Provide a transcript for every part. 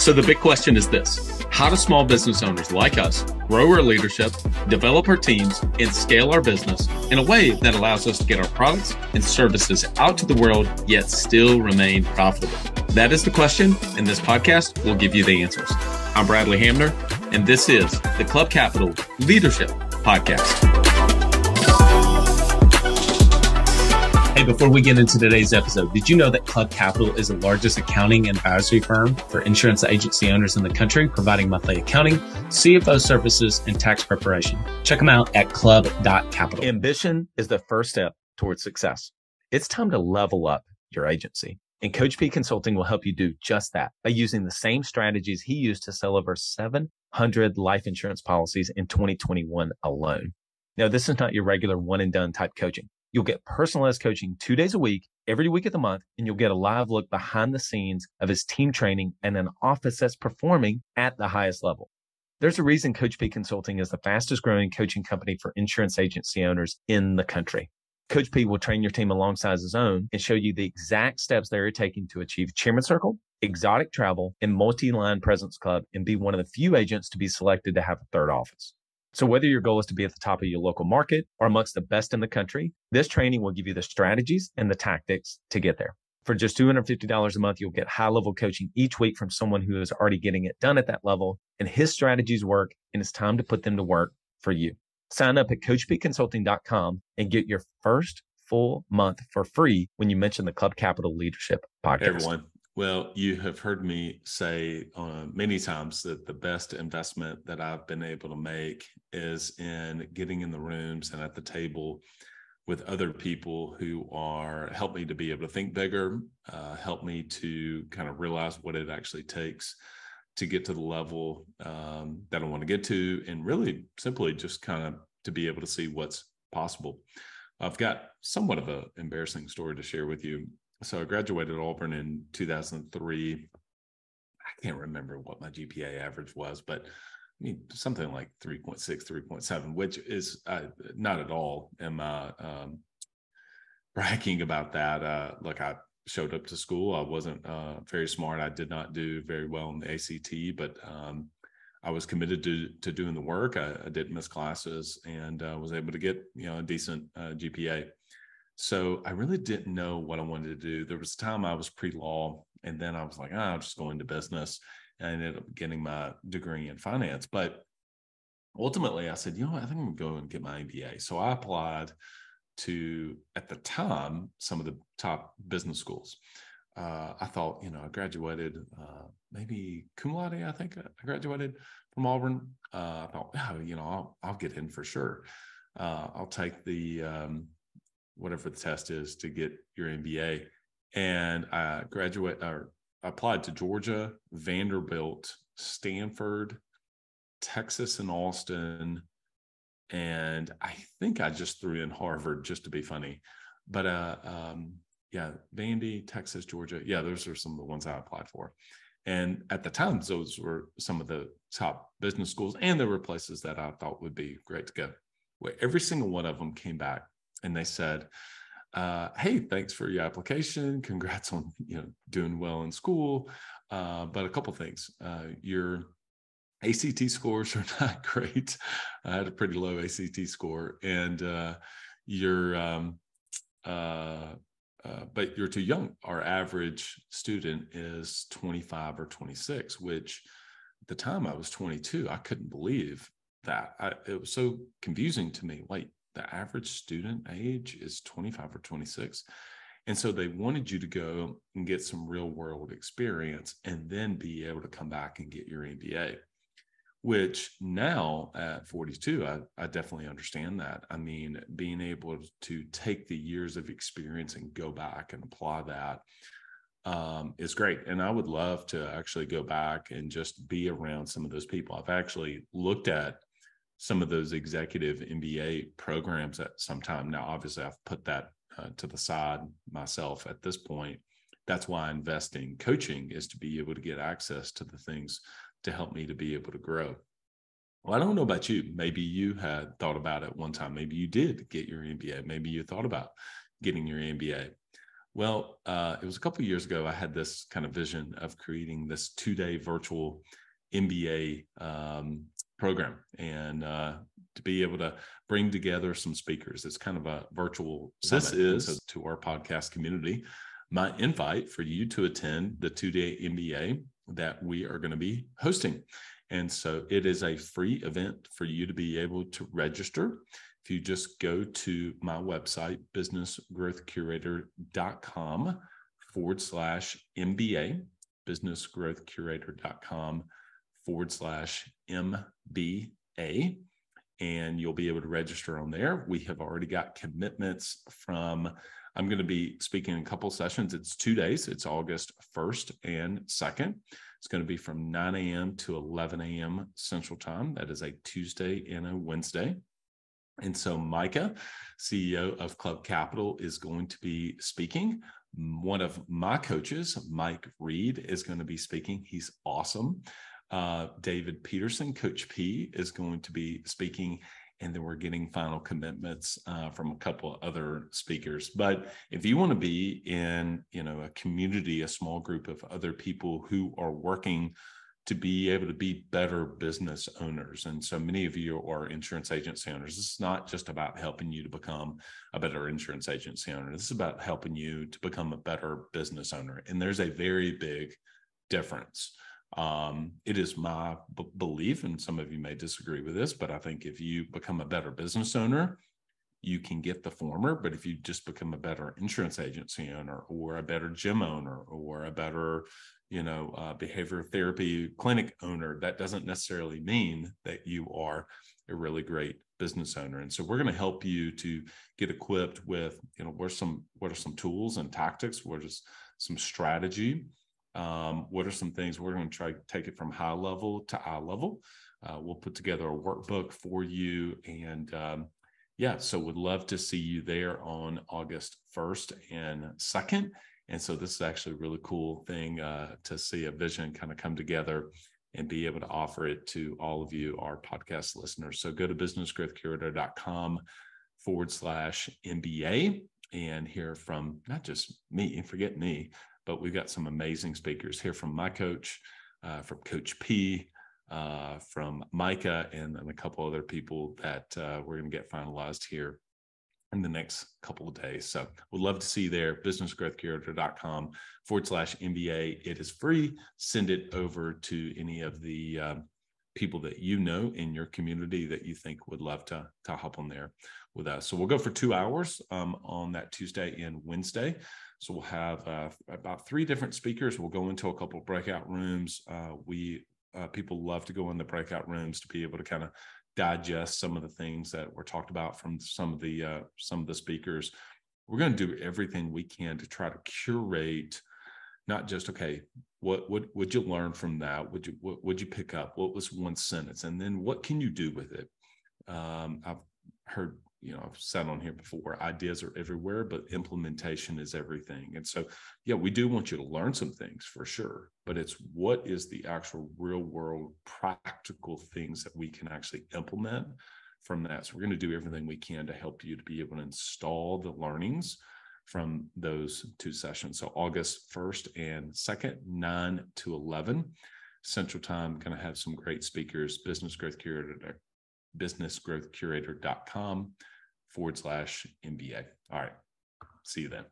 So the big question is this: how do small business owners like us grow our leadership, develop our teams, and scale our business in a way that allows us to get our products and services out to the world, yet still remain profitable? That is the question, and this podcast will give you the answers. I'm Bradley Hamner, and this is the Club Capital Leadership Podcast. Hey, before we get into today's episode, did you know that Club Capital is the largest accounting and advisory firm for insurance agency owners in the country, providing monthly accounting, CFO services, and tax preparation? Check them out at club.capital. Ambition is the first step towards success. It's time to level up your agency. And Coach P Consulting will help you do just that by using the same strategies he used to sell over 700 life insurance policies in 2021 alone. Now, this is not your regular one and done type coaching. You'll get personalized coaching 2 days a week, every week of the month, and you'll get a live look behind the scenes of his team training and an office that's performing at the highest level. There's a reason Coach P Consulting is the fastest growing coaching company for insurance agency owners in the country. Coach P will train your team alongside his own and show you the exact steps they're taking to achieve Chairman Circle, exotic travel, and multi-line presence club, and be one of the few agents to be selected to have a third office. So whether your goal is to be at the top of your local market or amongst the best in the country, this training will give you the strategies and the tactics to get there. For just $250 a month, you'll get high-level coaching each week from someone who is already getting it done at that level, and his strategies work, and it's time to put them to work for you. Sign up at coachpconsulting.com and get your first full month for free when you mention the Club Capital Leadership Podcast. Hey everyone. Well, you have heard me say many times that the best investment that I've been able to make is in getting in the rooms and at the table with other people who help me to be able to think bigger, help me to kind of realize what it actually takes to get to the level that I want to get to, and really simply just kind of to be able to see what's possible. I've got somewhat of an embarrassing story to share with you. So I graduated Auburn in 2003. I can't remember what my GPA average was, but I mean, something like 3.6, 3.7, which is not at all am I bragging about that. Look, I showed up to school. I wasn't very smart. I did not do very well in the ACT, but I was committed to doing the work. I didn't miss classes and was able to get a decent GPA. So I really didn't know what I wanted to do. There was a time I was pre-law, and then I was like, I'll just go into business, and I ended up getting my degree in finance. But ultimately I said, I think I'm going to go and get my MBA. So I applied to, at the time, some of the top business schools. I thought, I graduated maybe cum laude. I think I graduated from Auburn. I thought, I'll get in for sure. I'll take the whatever the test is to get your MBA. And I applied to Georgia, Vanderbilt, Stanford, Texas, and Austin. And I think I just threw in Harvard just to be funny. But Vandy, Texas, Georgia. Yeah, those are some of the ones I applied for. And at the time, those were some of the top business schools, and there were places that I thought would be great to go. Well, every single one of them came back and they said, hey, thanks for your application. Congrats on doing well in school. But a couple things. Your ACT scores are not great. I had a pretty low ACT score, and but you're too young. Our average student is 25 or 26, which at the time I was 22. I couldn't believe that. It was so confusing to me. Wait, the average student age is 25 or 26. And so they wanted you to go and get some real world experience and then be able to come back and get your MBA, which now at 42, I definitely understand that. I mean, being able to take the years of experience and go back and apply that is great. And I would love to actually go back and just be around some of those people. I've actually looked at some of those executive MBA programs at some time. Now, obviously, I've put that to the side myself at this point. That's why I invest in coaching, is to be able to get access to the things to help me to be able to grow. Well, I don't know about you. Maybe you had thought about it one time. Maybe you did get your MBA. Maybe you thought about getting your MBA. Well, it was a couple of years ago, I had this kind of vision of creating this 2-day virtual MBA program, and to be able to bring together some speakers. It's kind of a virtual summit. This is to our podcast community, my invite for you to attend the 2-day MBA that we are going to be hosting. And so it is a free event for you to be able to register. If you just go to my website, businessgrowthcurator.com/MBA, businessgrowthcurator.com/MBA, and you'll be able to register on there. We have already got commitments from, I'm going to be speaking in a couple sessions. It's 2 days. It's August 1st and 2nd. It's going to be from 9 a.m. to 11 a.m. Central Time. That is a Tuesday and a Wednesday. And so Micah, CEO of Club Capital, is going to be speaking. One of my coaches, Mike Reed, is going to be speaking. He's awesome. David Peterson, Coach P, is going to be speaking. And then we're getting final commitments from a couple of other speakers. But if you want to be in, a community, a small group of other people who are working to be able to be better business owners. And so many of you are insurance agency owners. This is not just about helping you to become a better insurance agency owner. This is about helping you to become a better business owner. And there's a very big difference. It is my belief, and some of you may disagree with this, but I think if you become a better business owner, you can get the former. But if you just become a better insurance agency owner, or a better gym owner, or a better behavioral therapy clinic owner, that doesn't necessarily mean that you are a really great business owner. And so we're going to help you to get equipped with, what are some tools and tactics, what is some strategy, what are some things. We're going to try to take it from high level to eye level. We'll put together a workbook for you. And so would love to see you there on August 1st and 2nd. And so this is actually a really cool thing to see a vision kind of come together and be able to offer it to all of you, our podcast listeners. So go to businessgrowthcurator.com/MBA and hear from not just me, forget me, but we've got some amazing speakers. Hear from my coach, from Coach P, from Micah, and a couple other people that we're going to get finalized here in the next couple of days. So we'd love to see you there, businessgrowthcurator.com/MBA. It is free. Send it over to any of the people that you know in your community that you think would love to hop on there with us. So we'll go for 2 hours on that Tuesday and Wednesday. So we'll have about 3 different speakers. We'll go into a couple of breakout rooms. People love to go in the breakout rooms to be able to kind of digest some of the things that were talked about from some of the speakers. We're going to do everything we can to try to curate, not just, okay, what would you learn from that? Would you pick up? What was one sentence? And then what can you do with it? I've heard, I've said on here before, ideas are everywhere, but implementation is everything. And so, we do want you to learn some things for sure, but it's what is the actual real world practical things that we can actually implement from that. So we're going to do everything we can to help you to be able to install the learnings from those 2 sessions. So August 1st and 2nd, 9 to 11 Central Time, going to have some great speakers. businessgrowthcurator.com/MBA. All right. See you then.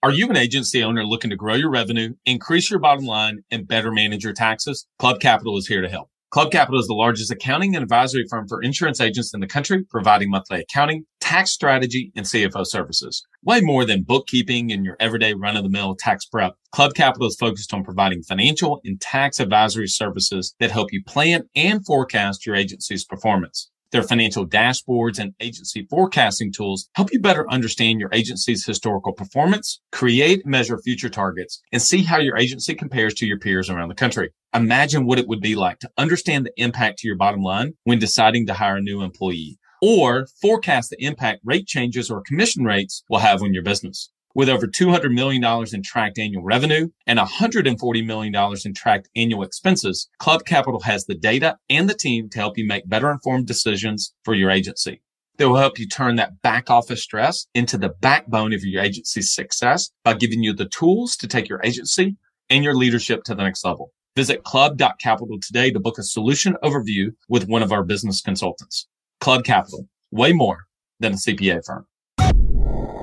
Are you an agency owner looking to grow your revenue, increase your bottom line, and better manage your taxes? Club Capital is here to help. Club Capital is the largest accounting and advisory firm for insurance agents in the country, providing monthly accounting, tax strategy, and CFO services. Way more than bookkeeping and your everyday run-of-the-mill tax prep, Club Capital is focused on providing financial and tax advisory services that help you plan and forecast your agency's performance. Their financial dashboards and agency forecasting tools help you better understand your agency's historical performance, create and measure future targets, and see how your agency compares to your peers around the country. Imagine what it would be like to understand the impact to your bottom line when deciding to hire a new employee, or forecast the impact rate changes or commission rates will have on your business. With over $200 million in tracked annual revenue and $140 million in tracked annual expenses, Club Capital has the data and the team to help you make better informed decisions for your agency. They will help you turn that back office stress into the backbone of your agency's success by giving you the tools to take your agency and your leadership to the next level. Visit club.capital today to book a solution overview with one of our business consultants. Club Capital, way more than a CPA firm.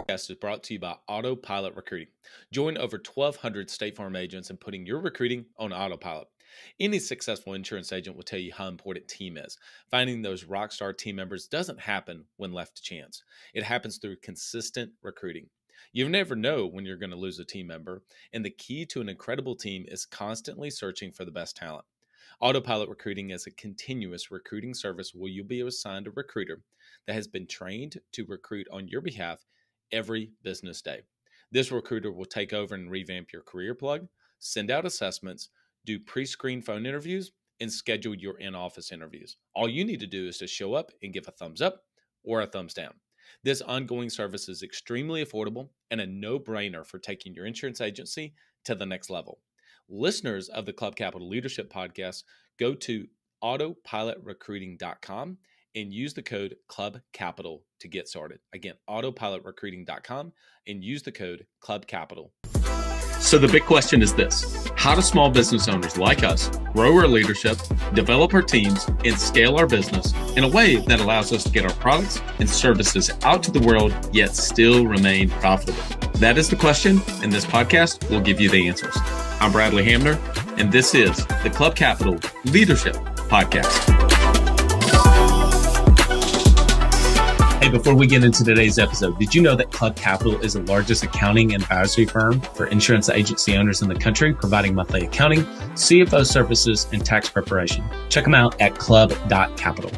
Is brought to you by Autopilot Recruiting. Join over 1,200 State Farm agents in putting your recruiting on autopilot. Any successful insurance agent will tell you how important team is. Finding those rock star team members doesn't happen when left to chance. It happens through consistent recruiting. You never know when you're going to lose a team member, and the key to an incredible team is constantly searching for the best talent. Autopilot Recruiting is a continuous recruiting service where you'll be assigned a recruiter that has been trained to recruit on your behalf every business day. This recruiter will take over and revamp your career plug, send out assessments, do pre-screen phone interviews, and schedule your in-office interviews. All you need to do is to show up and give a thumbs up or a thumbs down. This ongoing service is extremely affordable and a no-brainer for taking your insurance agency to the next level. Listeners of the Club Capital Leadership Podcast, go to autopilotrecruiting.com and use the code CLUBCAPITAL to get started. Again, autopilotrecruiting.com and use the code CLUBCAPITAL. So the big question is this: how do small business owners like us grow our leadership, develop our teams, and scale our business in a way that allows us to get our products and services out to the world, yet still remain profitable? That is the question, and this podcast will give you the answers. I'm Bradley Hamner, and this is the Club Capital Leadership Podcast. Hey, before we get into today's episode, did you know that Club Capital is the largest accounting and advisory firm for insurance agency owners in the country, providing monthly accounting, CFO services, and tax preparation? Check them out at club.capital.